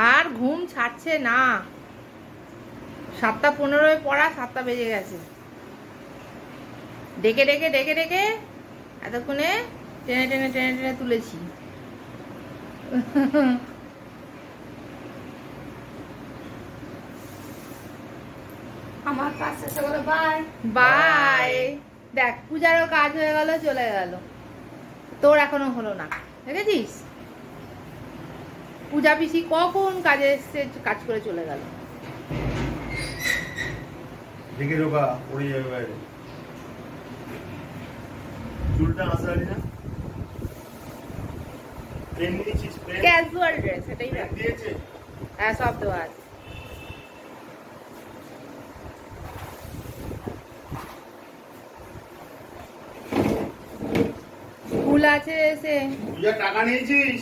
আর ঘুম ছাড়ছে না। 7:15 পড়া, 7টা বেজে গেছে। ডেকে ডেকে ডেকে ডেকে এতক্ষণে টেনে টেনে টেনে টেনে তুলেছি। আমার কাজ শেষ হলো, বাই বাই। দেখ পূজারও কাজ হয়ে গেল, চলে গেল। তোর এখনো হলো না, দেখেছিস? পূজা পিসি কখন কাজে এসছে, কাজ করে চলে গেল। দেখে রোগা পড়ে যাবে বাইরে। চুলটা আসালি না, পেন নিয়েছিস? ক্যাজুয়াল ড্রেস, এটাই দিয়েছে। হ্যাঁ, সব দেওয়া আছে। ফুল আছে এসে। পূজা টাকা নিয়েছিস?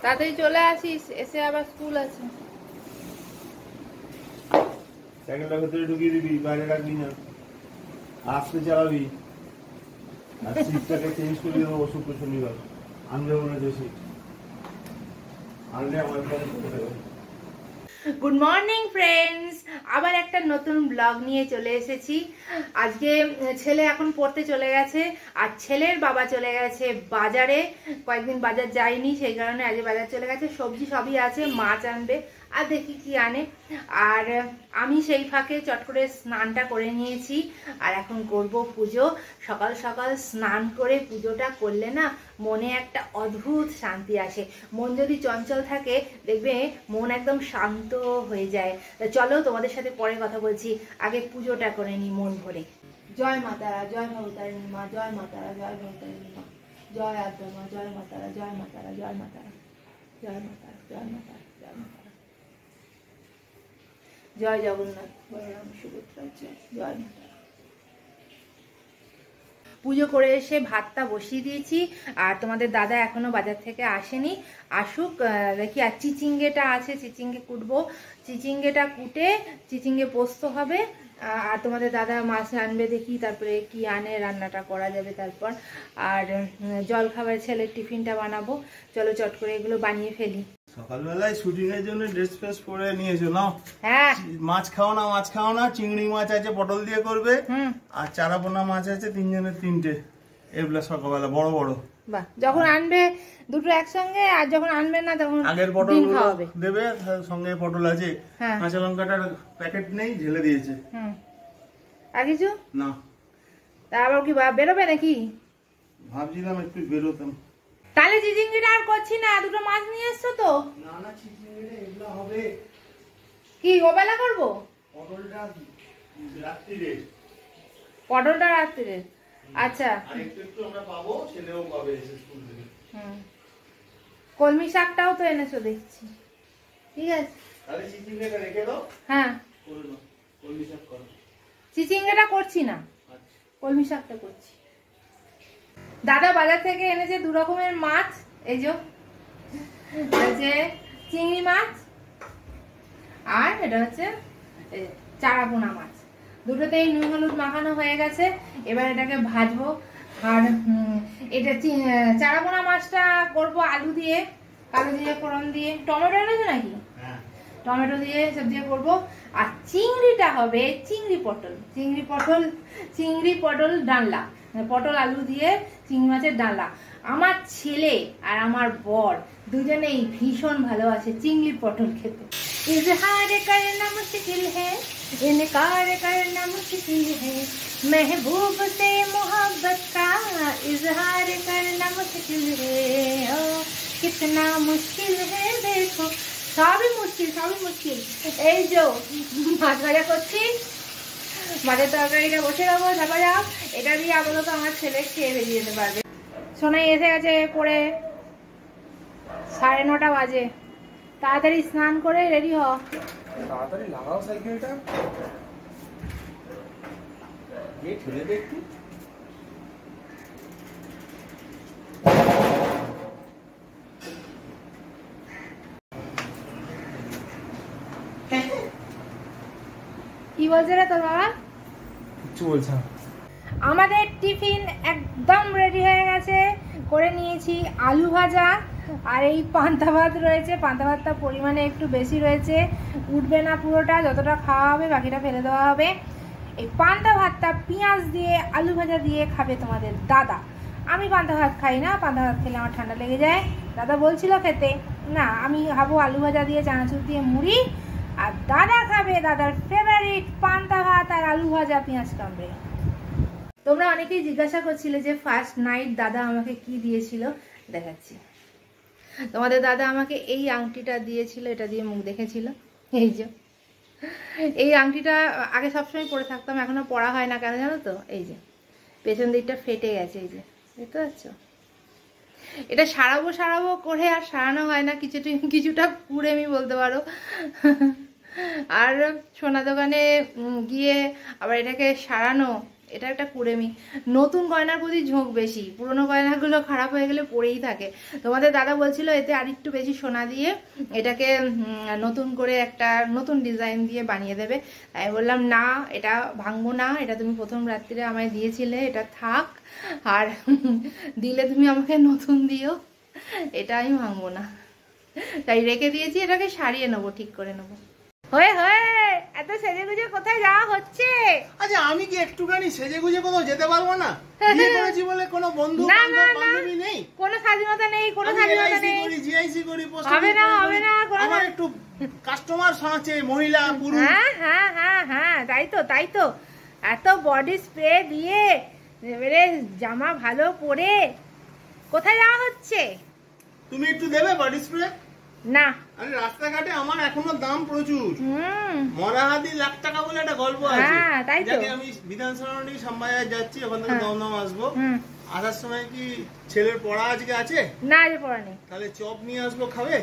তাড়াতাড়ি চলে আসিস, এসে আবার স্কুল আছে। সাইকেলটা ভেতরে ঢুকিয়ে দিবি, বাইরে রাখবি না, আস্তে চালাবি। আর সিটটাকে চেঞ্জ করে দেবো শুক্র শনিবার। আনবে মনে হচ্ছে আনলে আমার কাছে করে দেবো। গুড মর্নিং ফ্রেন্ডস, আবার একটা নতুন ব্লগ নিয়ে চলে এসেছি। আজকে ছেলে এখন পড়তে চলে গেছে, আর ছেলের বাবা চলে গেছে বাজারে। কয়েকদিন বাজার যায়নি, সেই কারণে আজকে বাজার চলে গেছে। সবজি সবই আছে, মাছ আনবে, আর দেখি কি আনে। আর আমি সেই ফাঁকে চট করে স্নানটা করে নিয়েছি, আর এখন করব পুজো। সকাল সকাল স্নান করে পুজোটা করলে না মনে একটা অদ্ভুত শান্তি আসে। মন যদি চঞ্চল থাকে দেখবে মন একদম শান্ত হয়ে যায়। চলো তোমাদের সাথে পরে কথা বলছি, আগে পুজোটা করে নি মন ভরে। জয় মাতারা, জয় ভবতারিণী মা, জয় মাতারা, জয় ভবতারিণী মা, জয় আদ্যা মা, জয় মাতারা, জয় মাতারা, জয় মাতারা, জয় মাতারা, জয় মাতারা, জয় মাতারা। জয় জগন্নাথ, বলরাম, সুভদ্রা, জয় মাতা। পুজো করে এসে ভাতটা বসিয়ে দিয়েছি, আর তোমাদের দাদা এখনো বাজার থেকে আসেনি, আসুক দেখি। আর চিচিঙ্গেটা আছে, চিচিঙ্গে কুটবো, চিচিঙ্গেটা কুটে চিচিঙ্গে পোস্ত হবে। আর তোমাদের দাদা মাছ আনবে, দেখি তারপরে কি আনে, রান্নাটা করা যাবে তারপর। আর জল খাবার ছেলের টিফিনটা বানাবো। চলো চট করে এগুলো বানিয়ে ফেলি। সকালবেলায় শুটিং এর জন্য ড্রেস ফ্রেস পরে নিয়েছো না? হ্যাঁ। মাছ খাও না, মাছ খাও না। চিংড়ি মাছ আছে, পটল দিয়ে করবে। আর চারাপোনা মাছ আছে, 3 জনের 3টে। এগুলা সকালবেলা বড় বড়। বাহ, যখন আনবে দুটো একসঙ্গে, আর যখন আনবে না তখন আগের পটল দেবে, সঙ্গে পটল আছে। কাঁচা লঙ্কাটার প্যাকেট নেই, ঢেলে দিয়েছে। আর কিছু না। তা আবার কি বেরোবে নাকি? ভাবছিলাম একটু বেরোতাম। তাহলে চিচিঙ্গিটা আর করছি না, দুটো মাছ নিয়ে এসছো তো? না না, চিচিঙ্গিটা এগুলা হবে। কি ওবেলা করবো? পটলটা রাত্রিরে। পটলটা রাত্রিরে, আচ্ছা। আর একটু একটু আমরা পাবো, ছেলেও পাবে এসে স্কুল থেকে। কলমি শাকটাও তো এনেছো দেখছি, ঠিক আছে। তাহলে চিচিঙ্গাটা রেখে দাও। হ্যাঁ, করে দাও, কলমি শাক করো। চিচিঙ্গাটা করছি না, কলমি শাকটা করছি। দাদা বাজার থেকে এনেছে 2 রকমের মাছ, এই যে চিংড়ি মাছ, আর এটা হচ্ছে চারাপোনা মাছ। দুটোতেই নুন হলুদ মাখানো হয়ে গেছে, এবার এটাকে ভাজবো। আর এটা চারাপোনা মাছটা করবো আলু দিয়ে, কালো দিয়ে, ফোড়ন দিয়ে। টমেটো এনেছো নাকি? টমেটো দিয়ে সব দিয়ে করবো। আর চিংড়িটা হবে চিংড়ি পটল ডালনা, পটল আলু দিয়ে চিংড়ি মাছের ডালনা। আমার ছেলে আর আমার বর দুজনেই ভীষণ ভালোবাসে চিংড়ি পটল খেতে। इजहार करना मुश्किल है, इनकार करना मुश्किल है, महबूब से मोहब्बत का इजहार करना मुश्किल है, ओ कितना मुश्किल है देखो। সবই মুশকিল। এই যে মাছ ভাজা করছি, মাছের তরকারিটা বসে দেবো, তারপর এটা দিয়ে আপাতত আমার ছেলে খেয়ে বেরিয়ে যেতে পারবে। সোনাই এসে গেছে পড়ে, 9:30 বাজে। তাড়াতাড়ি স্নান করে রেডি হ। তাড়াতাড়ি লাগাও সাইকেলটা, গিয়ে ঠেলে দে একটু। কি বলছে রে তোর বাবা? কিছু বলছে না। আমাদের টিফিন একদম রেডি হয়ে গেছে। করে নিয়েছি আলু ভাজা আর এই পান্তা ভাত রয়েছে। পান্তা ভাতটা পরিমাণে একটু বেশি রয়েছে, উঠবে না পুরোটা, যতটা খাওয়া হবে বাকিটা ফেলে দেওয়া হবে। এই পান্তা ভাতটা পেঁয়াজ দিয়ে আলু ভাজা দিয়ে খাবে তোমাদের দাদা। আমি পান্তা ভাত খাই না, পান্তা ভাত খেলে আমার ঠান্ডা লেগে যায়। দাদা বলছিল খেতে, না আমি খাবো আলু ভাজা দিয়ে চানাচুর দিয়ে মুড়ি, আর দাদা খাবে দাদার ফেভারিট পান্তা ভাত আর আলু ভাজা পেঁয়াজ কামড়ে। তোমরা অনেকেই জিজ্ঞাসা করছিলে যে ফার্স্ট নাইট দাদা আমাকে কি দিয়েছিল, দেখাচ্ছি। তোমাদের দাদা আমাকে এই আংটিটা দিয়েছিল, এটা দিয়ে মুখ দেখেছিল। এই যে এই আংটিটা আগে সবসময় পরে থাকতাম, এখনো পরা হয় না, কেন জানো তো? এই যে পেছন দিকটা ফেটে গেছে, এই যে দেখতে পাচ্ছ? এটা সারাবো করে আর সারানো হয় না, কিছুটা কুড়েমি বলতে পারো। আর সোনা দোকানে গিয়ে আবার এটাকে সারানো, এটা একটা কুড়েমি। নতুন গয়নার প্রতি ঝোঁক বেশি, পুরোনো গয়নাগুলো খারাপ হয়ে গেলে পড়েই থাকে। তোমাদের দাদা বলছিল এতে আর একটু বেশি সোনা দিয়ে এটাকে নতুন করে একটা নতুন ডিজাইন দিয়ে বানিয়ে দেবে। তাই বললাম না, এটা ভাঙবো না, এটা তুমি প্রথম রাত্রিরে আমায় দিয়েছিলে, এটা থাক, আর দিলে তুমি আমাকে নতুন দিও, এটা আমি ভাঙবো না। তাই রেখে দিয়েছি, এটাকে সারিয়ে নেবো, ঠিক করে নেবো। হয়ে এত সেজে গুজে কোথায় যাওয়া হচ্ছে? আচ্ছা আমি কি একটুখানি সেজে গুজে কোথাও যেতে পারবো না? বিয়ে করেছি বলে কোনো বন্ধু বান্ধবী নেই? কোনো স্বাধীনতা নেই, কোনো স্বাধীনতা নেই। জিআইসি করি, হবে না আমার একটু কাস্টমার আছে, মহিলা পুরুষ। হ্যাঁ তাই তো এত বডি স্প্রে দিয়ে এবারে জামা ভালো পরে কোথায় যাওয়া হচ্ছে? তুমি একটু দেবে বডি স্প্রে? না, আরে রাস্তাঘাটে আমার এখনো দাম প্রচুর। মরাহাদি লাখ টাকা বলে একটা গল্প আছে, যাকে আমি বিধানসভা শ্যামবাজার যাচ্ছি, ওখান থেকে দমদম আসবো। আসার সময় কি ছেলের পড়া আজকে আছে? না, আজ পড়া নেই। তাহলে চপ নিয়ে আসবো, খাবে?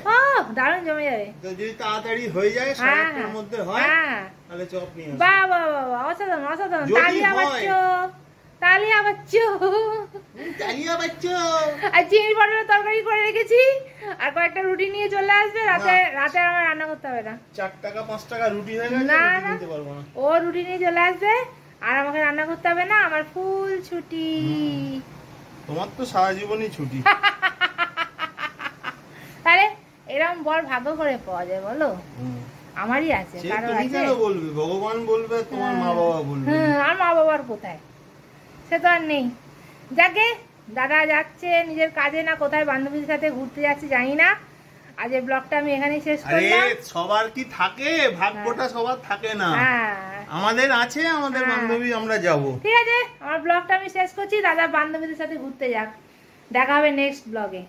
দারুণ জমে যাবে। তো যদি তাড়াতাড়ি হয়ে যায়, 8:30-এর মধ্যে হয়, তাহলে চপ নিয়ে আসবো। বাহ, অসাধারণ। তালিয়া বাচ্চো। আর চিংড়ি পটলের তরকারি করে রেখেছি, আর কয়েকটা রুটি নিয়ে চলে আসবে। রাতে আমার রান্না করতে হবে না। 4 টাকা 5 টাকা রুটি হয়ে গেছে, নিতে পারবো না। ও রুটি নিয়ে চলে আসবে, আর আমাকে রান্না করতে হবে না, আমার ফুল ছুটি। তোমার তো সারা জীবনই ছুটি। তাহলে এরকম বর ভাগ্য করে পাওয়া যায় বলো? আমারই আছে, কারণ আছে। কেন বলবে? ভগবান বলবে, তোমার মা বাবা বলবে। আর মা বাবার কোথায়, সে তো আর নেই। যাকে দাদা যাচ্ছে নিজের কাজে, না কোথায় বান্ধবীদের সাথে ঘুরতে যাচ্ছে জানি না। আজ এই ব্লগটা আমি এখানেই শেষ করলাম। সবার কি থাকে, ভাগ্যটা সবার থাকে না। আমাদের আছে, আমাদের বান্ধবী, আমরা যাব। ঠিক আছে, আমার ব্লগটা আমি শেষ করছি। দাদা বান্ধবীদের সাথে ঘুরতে যাক, দেখা হবে নেক্সট ব্লগে।